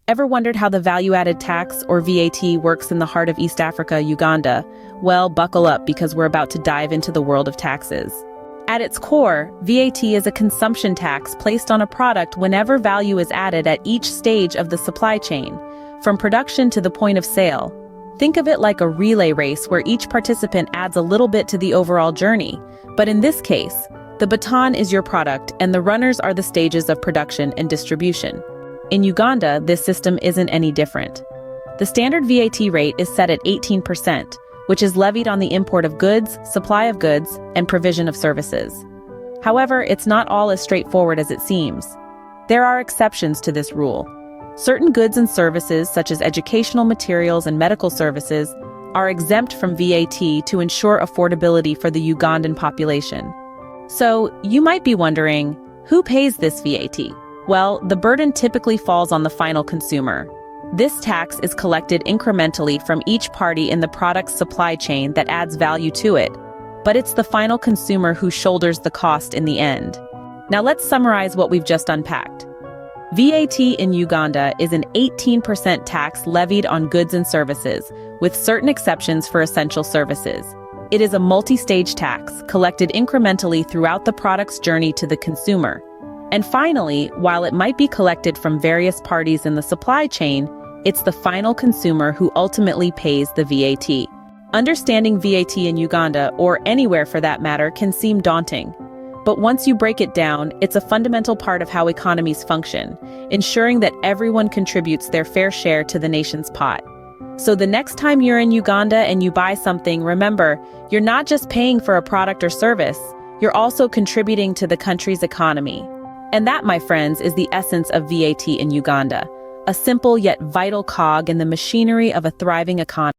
Ever wondered how the value-added tax, or VAT, works in the heart of East Africa, Uganda? Well, buckle up because we're about to dive into the world of taxes. At its core, VAT is a consumption tax placed on a product whenever value is added at each stage of the supply chain, from production to the point of sale. Think of it like a relay race where each participant adds a little bit to the overall journey. But in this case, the baton is your product and the runners are the stages of production and distribution. In Uganda, this system isn't any different. The standard VAT rate is set at 18%, which is levied on the import of goods, supply of goods, and provision of services. However, it's not all as straightforward as it seems. There are exceptions to this rule. Certain goods and services, such as educational materials and medical services, are exempt from VAT to ensure affordability for the Ugandan population. So, you might be wondering, who pays this VAT? Well, the burden typically falls on the final consumer. This tax is collected incrementally from each party in the product's supply chain that adds value to it, but it's the final consumer who shoulders the cost in the end. Now let's summarize what we've just unpacked. VAT in Uganda is an 18% tax levied on goods and services, with certain exceptions for essential services. It is a multi-stage tax collected incrementally throughout the product's journey to the consumer. And finally, while it might be collected from various parties in the supply chain, it's the final consumer who ultimately pays the VAT. Understanding VAT in Uganda, or anywhere for that matter, can seem daunting. But once you break it down, it's a fundamental part of how economies function, ensuring that everyone contributes their fair share to the nation's pot. So the next time you're in Uganda and you buy something, remember, you're not just paying for a product or service, you're also contributing to the country's economy. And that, my friends, is the essence of VAT in Uganda, a simple yet vital cog in the machinery of a thriving economy.